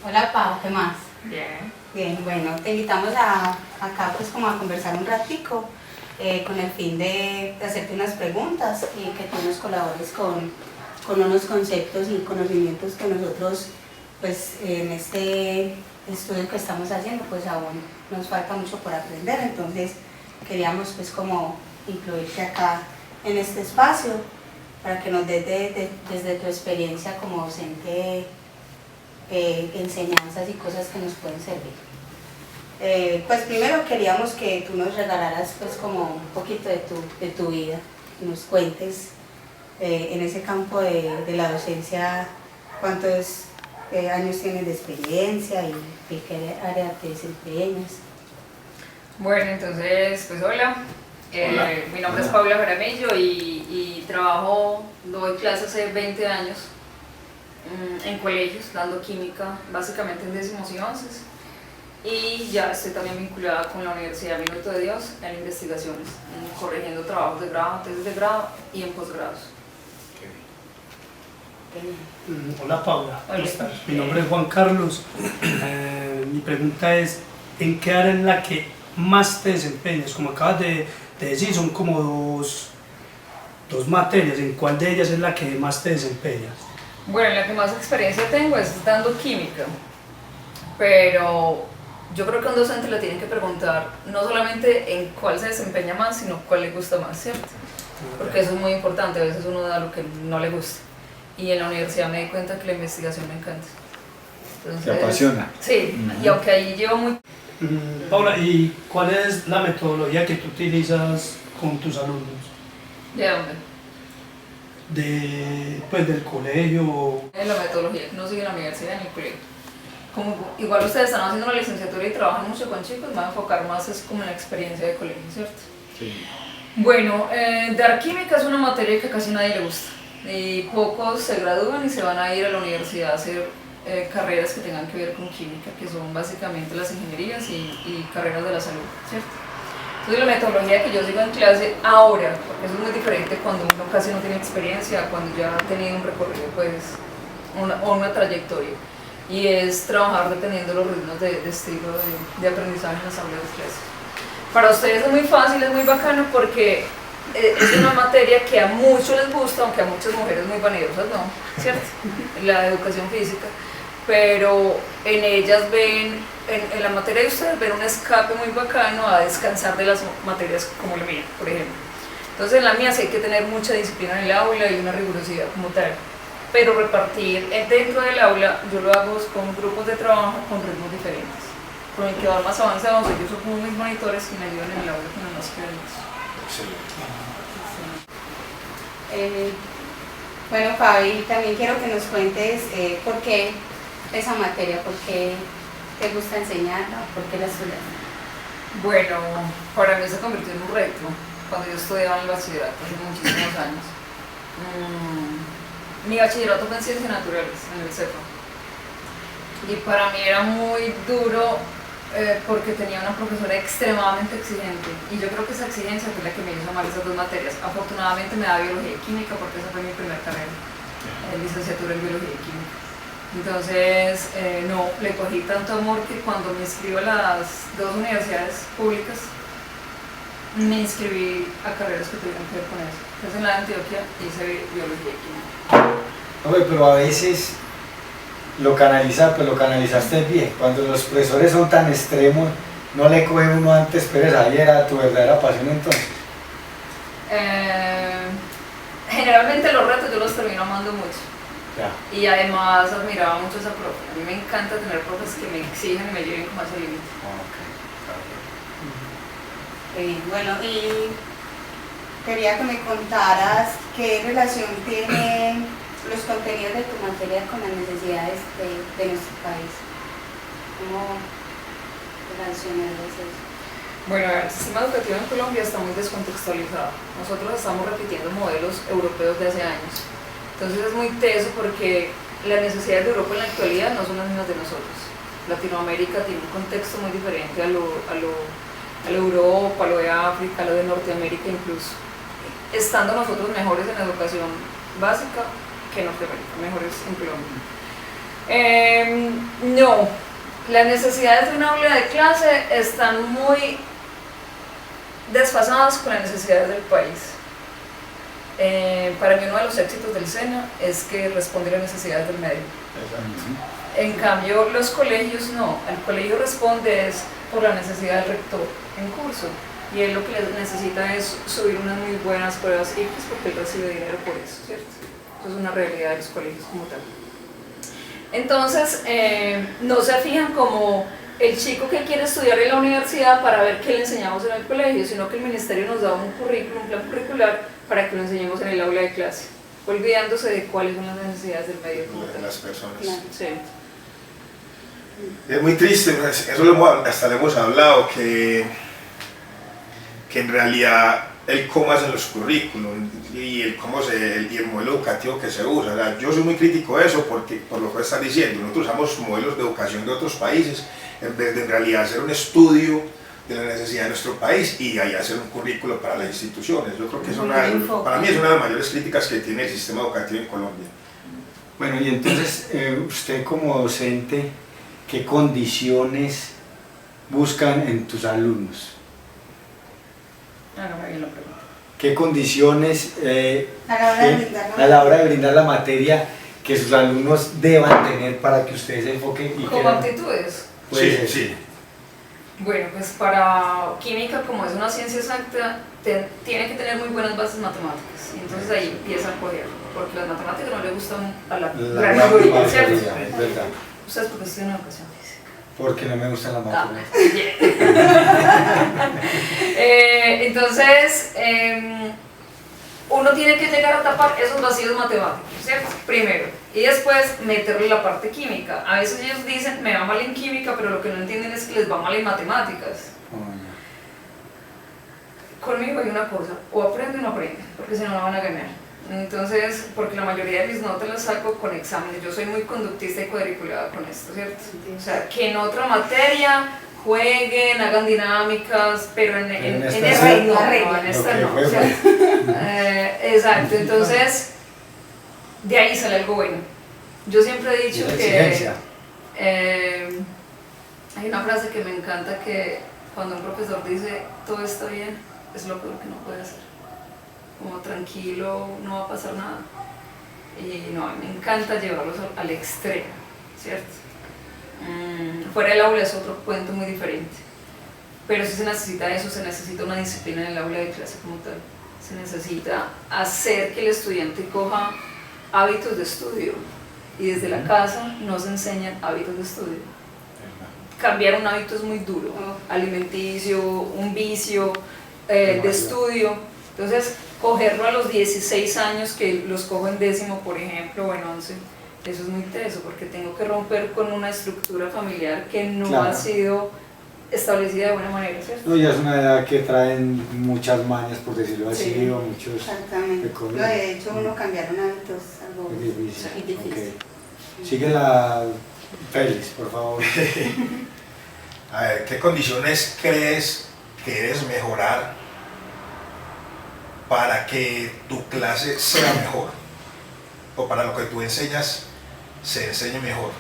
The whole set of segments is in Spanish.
Hola Pau, ¿qué más? Bien. Bien, bueno, te invitamos acá pues como a conversar un ratico con el fin de hacerte unas preguntas y que tú nos colabores con unos conceptos y conocimientos que nosotros pues en este estudio que estamos haciendo pues aún nos falta mucho por aprender, entonces queríamos pues como incluirte acá en este espacio para que nos des desde tu experiencia como docente enseñanzas y cosas que nos pueden servir. Pues primero queríamos que tú nos regalaras pues como un poquito de tu vida, que nos cuentes en ese campo de la docencia cuántos años tienes de experiencia y en qué área te desempeñas. Bueno, entonces, pues hola. Hola. Mi nombre es Paula Jaramillo y doy clases hace 20 años en colegios, dando química, básicamente en décimos y onces. Y ya estoy también vinculada con la Universidad Minuto de Dios en investigaciones, corrigiendo trabajos de grado, tesis de grado y en posgrados. Hola Paula, ¿cómo Hola. estás? Mi nombre es Juan Carlos. Mi pregunta es, ¿en qué área en la que más te desempeñas? Como acabas de decir, son como dos materias. ¿En cuál de ellas es la que más te desempeñas? Bueno, la que más experiencia tengo es dando química, pero yo creo que a un docente le tienen que preguntar no solamente en cuál se desempeña más, sino cuál le gusta más, ¿cierto? Porque eso es muy importante, a veces uno da lo que no le gusta. Y en la universidad me di cuenta que la investigación me encanta. Entonces, ¿Te apasiona? Sí, y aunque ahí llevo muy... Paula, ¿y cuál es la metodología que tú utilizas con tus alumnos? ¿De dónde? Pues del colegio. En la metodología que no sigue en la universidad ni en el colegio. Como igual ustedes están haciendo la licenciatura y trabajan mucho con chicos, me voy a enfocar más es como en la experiencia de colegio, ¿cierto? Sí. Bueno, dar química es una materia que casi nadie le gusta y pocos se gradúan y se van a ir a la universidad a hacer carreras que tengan que ver con química, que son básicamente las ingenierías y carreras de la salud, ¿cierto? Entonces la metodología que yo sigo en clase ahora, porque eso es muy diferente cuando uno casi no tiene experiencia, cuando ya ha tenido un recorrido, pues, una trayectoria, y es trabajar dependiendo de los ritmos de estilo de aprendizaje en las aulas de clase. Para ustedes es muy fácil, es muy bacano porque es una materia que a muchos les gusta, aunque a muchas mujeres muy vanidosas no, ¿cierto? La educación física, pero en ellas ven, en la materia de ustedes ven un escape muy bacano a descansar de las materias como la mía, por ejemplo. Entonces en la mía sí hay que tener mucha disciplina en el aula y una rigurosidad como tal, pero repartir dentro del aula yo lo hago con grupos de trabajo con ritmos diferentes. Con el que va más avanzado, yo soy como mis monitores y me ayudan en el aula con los más pequeños. Bueno Fabi, también quiero que nos cuentes por qué esa materia, por qué te gusta enseñarla, por qué la estudias. Bueno, para mí se convirtió en un reto cuando yo estudiaba en el bachillerato hace muchísimos años. Mi bachillerato fue en Ciencias Naturales, en el CEFA. Y para mí era muy duro porque tenía una profesora extremadamente exigente. Y yo creo que esa exigencia fue la que me hizo amar esas dos materias. Afortunadamente me da biología y química porque esa fue mi primera carrera, licenciatura en biología y química. Entonces, no, le cogí tanto amor que cuando me inscribo a las dos universidades públicas, me inscribí a carreras que tuvieron que ver con eso. Entonces en la de Antioquia hice biología y química. Oye, pero a veces lo canalizaste bien. Cuando los profesores son tan extremos, no le coge uno antes, pero esa ahí era tu verdadera pasión entonces. Generalmente los retos yo los termino amando mucho. Ya. Y además admiraba mucho a esa profe. A mí me encanta tener profes que me exigen y me lleven como a ese límite. Bueno, y quería que me contaras qué relación tienen los contenidos de tu materia con las necesidades de nuestro país. ¿Cómo relacionarlos eso? Bueno, el sistema educativo en Colombia está muy descontextualizado. Nosotros estamos repitiendo modelos europeos de hace años. Entonces es muy teso porque las necesidades de Europa en la actualidad no son las mismas de nosotros. Latinoamérica tiene un contexto muy diferente a lo Europa, a lo de África, a lo de Norteamérica incluso. Estando nosotros mejores en educación básica que Norteamérica, mejores en Colombia. No, las necesidades de una aula de clase están muy desfasadas con las necesidades del país. Para mí uno de los éxitos del SENA es que responde a las necesidades del medio. En cambio, los colegios no, el colegio responde es por la necesidad del rector en curso y él lo que necesita es subir unas muy buenas pruebas y pues porque él recibe dinero por eso, ¿cierto? Eso es una realidad de los colegios como tal. Entonces, no se fijan como el chico que quiere estudiar en la universidad para ver qué le enseñamos en el colegio, sino que el ministerio nos da un currículum, un plan curricular para que lo enseñemos en el aula de clase, olvidándose de cuáles son las necesidades del medio como De tal. las personas. Sí. Es muy triste, pues, eso hasta le hemos hablado, que en realidad el cómo hacen los currículum y el modelo educativo que se usa. O sea, yo soy muy crítico de eso porque, por lo que estás diciendo, nosotros usamos modelos de educación de otros países en vez de en realidad hacer un estudio de la necesidad de nuestro país y ahí hacer un currículo para las instituciones. Yo creo que para mí es una de las mayores críticas que tiene el sistema educativo en Colombia. Bueno, y entonces, usted como docente, ¿qué condiciones buscan en tus alumnos? Hágame bien la pregunta. ¿Qué condiciones A a la hora de brindar la materia que sus alumnos deban tener para que ustedes se enfoquen y ¿Como actitudes? Puede ser. Sí. Bueno, pues para química, como es una ciencia exacta, tiene que tener muy buenas bases matemáticas. Y entonces ahí empieza a coger, porque las matemáticas no le gustan a la gran mayoría, ¿cierto? Es verdad. ¿Ustedes por qué estudian educación física? Porque no me gustan las matemáticas. Entonces, uno tiene que llegar a tapar esos vacíos matemáticos, ¿cierto? Primero, y después meterle la parte química. A veces ellos dicen, me va mal en química, pero lo que no entienden es que les va mal en matemáticas. Conmigo hay una cosa, o aprenden o no aprenden, porque si no, no van a ganar. Entonces, porque la mayoría de mis notas las saco con exámenes, yo soy muy conductista y cuadriculada con esto, ¿cierto? O sea, que en otra materia jueguen, hagan dinámicas, pero en esta no, en esta no. O sea, exacto, entonces, de ahí sale algo bueno. Yo siempre he dicho que hay una frase que me encanta que cuando un profesor dice todo está bien, es lo peor que no puede hacer. Como tranquilo, no va a pasar nada. Y no, a mí me encanta llevarlos al extremo, ¿cierto? Fuera del aula es otro cuento muy diferente. Pero si se necesita eso, se necesita una disciplina en el aula de clase como tal. Se necesita hacer que el estudiante coja hábitos de estudio. Y desde la casa nos enseñan hábitos de estudio. Cambiar un hábito es muy duro, alimenticio, un vicio de estudio. Entonces, cogerlo a los 16 años, que los cojo en décimo, por ejemplo, o en 11, eso es muy teso, porque tengo que romper con una estructura familiar que no ha sido establecida de buena manera, ¿cierto? No, ya es una edad que traen muchas mañas, por decirlo así, Sí. o muchos... Exactamente. No, de hecho, uno cambiar un hábito es algo Es difícil. muy difícil. Okay. Sigue la Félix, por favor. A ver, ¿qué condiciones crees que debes mejorar para que tu clase sea mejor? O para lo que tú enseñas se enseñe mejor.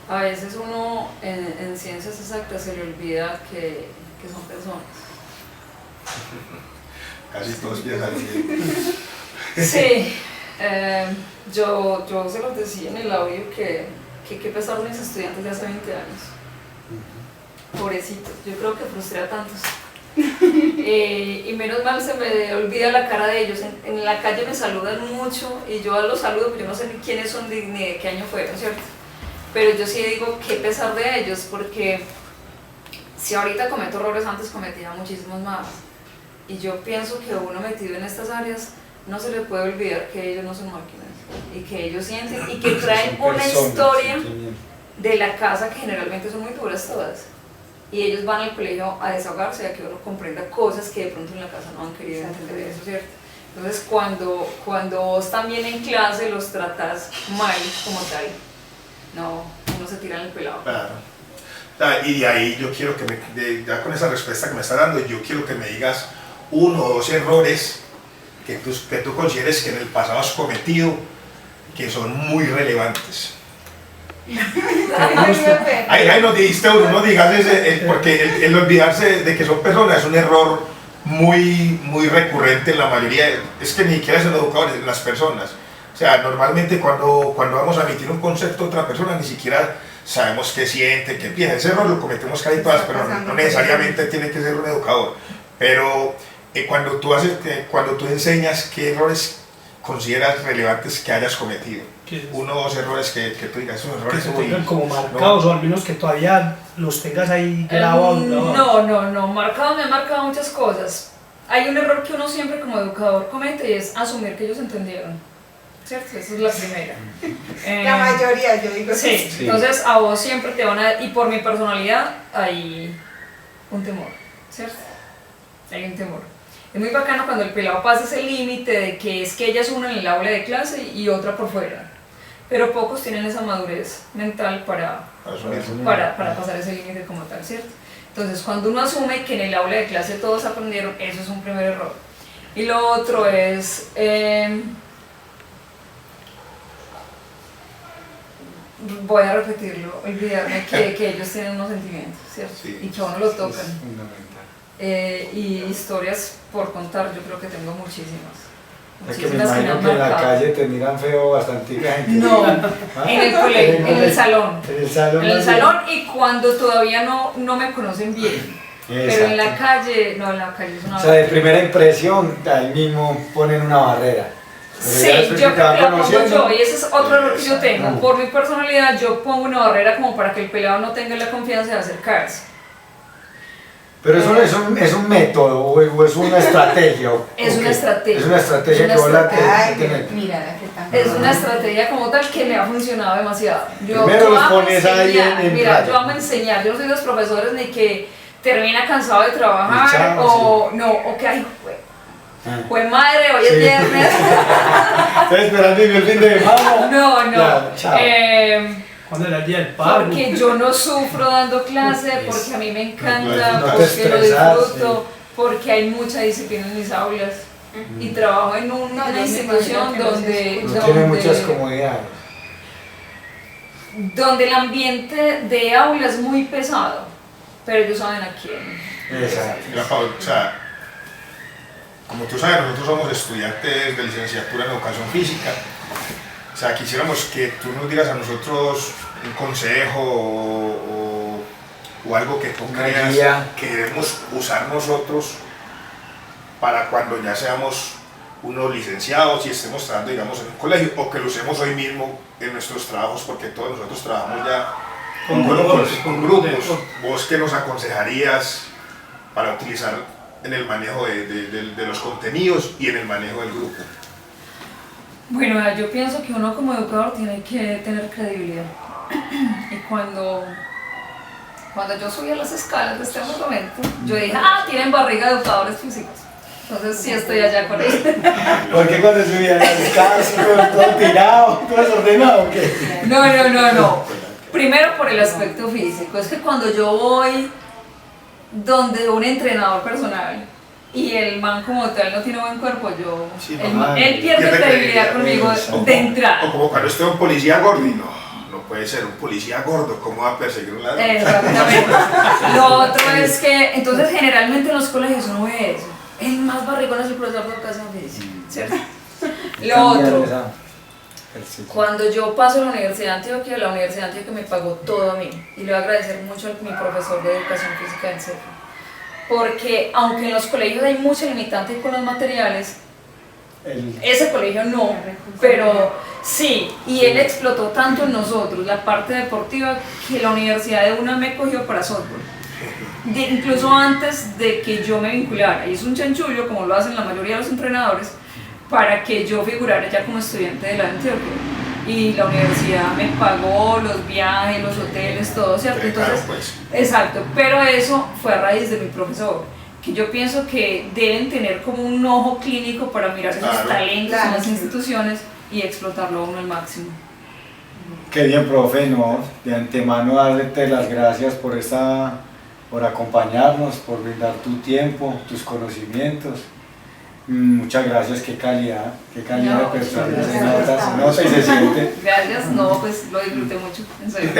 A veces uno en ciencias exactas se le olvida que son personas. Casi todos piensan así. Sí, yo se los decía en el audio que qué pesar de mis estudiantes de hace 20 años. Pobrecitos, yo creo que frustré a tantos. Y menos mal se me olvida la cara de ellos. En la calle me saludan mucho y yo los saludo, pero yo no sé ni quiénes son ni de qué año fueron, ¿cierto? Pero yo sí digo qué pesar de ellos, porque si ahorita cometo errores, antes cometía muchísimos más. Y yo pienso que uno metido en estas áreas no se le puede olvidar que ellos no son máquinas y que ellos sienten y que traen una historia de la casa que generalmente son muy duras todas. Y ellos van al colegio a desahogarse, a que uno comprenda cosas que de pronto en la casa no han querido entender, eso, ¿cierto? Entonces cuando vos también en clase los tratás mal como tal, no, uno se tira en el pelado. Claro. Y de ahí yo quiero que ya con esa respuesta que me está dando, yo quiero que me digas 1 o 2 errores que tú consideres que en el pasado has cometido que son muy relevantes. Ahí nos dijiste uno, no digas ese, porque el olvidarse de que son personas es un error muy recurrente en la mayoría, es que ni siquiera son educadores, las personas. O sea, normalmente cuando vamos a emitir un concepto a otra persona, ni siquiera sabemos qué siente, qué piensa. Ese error lo cometemos casi todas, pero no necesariamente tiene que ser un educador. Pero cuando tú enseñas, ¿qué errores consideras relevantes que hayas cometido? Uno o dos errores que tú digas, esos errores que se tengan como marcados, o al menos que todavía los tengas ahí grabados. No, marcados me han marcado muchas cosas. Hay un error que uno siempre como educador comete y es asumir que ellos entendieron, ¿cierto? Esa es la primera. La mayoría, yo digo. Sí, entonces a vos siempre te van a... Y por mi personalidad hay un temor, ¿cierto? Hay un temor. Es muy bacano cuando el pelado pasa ese límite de que es que ella es una en el aula de clase y otra por fuera. Pero pocos tienen esa madurez mental para pasar ese límite como tal, ¿cierto? Entonces, cuando uno asume que en el aula de clase todos aprendieron, eso es un primer error. Y lo otro es... voy a repetirlo, olvidarme que ellos tienen unos sentimientos, ¿cierto? Sí, y que a uno lo tocan. Es fundamental. Y historias por contar, yo creo que tengo muchísimas. Es que me imagino que en la calle te miran feo bastante gente. No, en el colegio, en el salón. En el salón. En el salón y cuando todavía no me conocen bien. Pero en la calle, no, en la calle es una O sea, de primera impresión, ahí mismo ponen una barrera. Pero sí, ya yo creo que la pongo yo, y ese es otro error que yo tengo. No. Por mi personalidad, yo pongo una barrera como para que el pelado no tenga la confianza de acercarse. Pero eso es un método o es una estrategia. Es una estrategia. Es una estrategia Es que una vos la Ay, tenés. mira, qué tan. Es una estrategia como tal que me ha funcionado demasiado. Primero los amo pones ahí enseñar, en mira, playa. yo amo enseñar, yo no soy de los profesores ni que termina cansado de trabajar Y chao, o no, o que ay, pues madre, hoy es Sí. viernes. Estoy esperando el fin de semana. No, Ya, chao. ¿Cuándo era el día del pago? Porque yo no sufro dando clase, porque a mí me encanta, No te porque lo estresas, disfruto, porque hay mucha disciplina en mis aulas y trabajo en una No, yo me institución imagino que donde, No tiene muchas comodidades. donde el ambiente de aula es muy pesado, pero ellos saben a quién. Exacto. Mira, Pablo, o sea, como tú sabes, nosotros somos estudiantes de licenciatura en educación física. O sea, quisiéramos que tú nos digas a nosotros un consejo o algo que tú Una creas guía. que debemos usar nosotros para cuando ya seamos unos licenciados y estemos trabajando, digamos, en un colegio, o que lo usemos hoy mismo en nuestros trabajos, porque todos nosotros trabajamos ya Con con grupos. de- ¿Vos qué nos aconsejarías para utilizar en el manejo de los contenidos y en el manejo del grupo? Bueno, yo pienso que uno como educador tiene que tener credibilidad. Y cuando yo subí a las escalas de este momento, yo dije, tienen barriga de educadores físicos. Entonces sí estoy allá con eso. ¿Por qué cuando subían las escalas todo tirado, todo desordenado? ¿O qué? No. Primero por el aspecto físico. Es que cuando yo voy donde un entrenador personal y el man como tal no tiene buen cuerpo, Sí, él pierde credibilidad conmigo de entrada. O como cuando esté un policía gordo y no puede ser un policía gordo, ¿cómo va a perseguir un ladrón? Exactamente. Lo otro es que, entonces generalmente en los colegios uno ve eso. El más barrigón es el profesor de educación física, ¿cierto? Lo otro, cuando yo paso a la Universidad de Antioquia, la Universidad de Antioquia me pagó todo a mí. Y le voy a agradecer mucho a mi profesor de educación física en serio. Porque aunque en los colegios hay mucha limitante con los materiales, ese colegio no, pero sí, y él explotó tanto en nosotros la parte deportiva que la universidad de una me cogió para softball. Incluso antes de que yo me vinculara, y es un chanchullo como lo hacen la mayoría de los entrenadores, para que yo figurara ya como estudiante de la Antioquia. Y la universidad me pagó los viajes, los hoteles, todo, ¿cierto? Entonces, pues. exacto, pero eso fue a raíz de mi profesor, que yo pienso que deben tener como un ojo clínico para mirar esos Claro. talentos en Claro, las sí. instituciones y explotarlo a uno al máximo. Qué bien, profe, ¿no? De antemano darte las gracias por acompañarnos, por brindar tu tiempo, tus conocimientos. Muchas gracias, qué calidad No, de persona, muchas se gracias. nota y se siente. Gracias, no, pues lo disfruté mucho, en serio.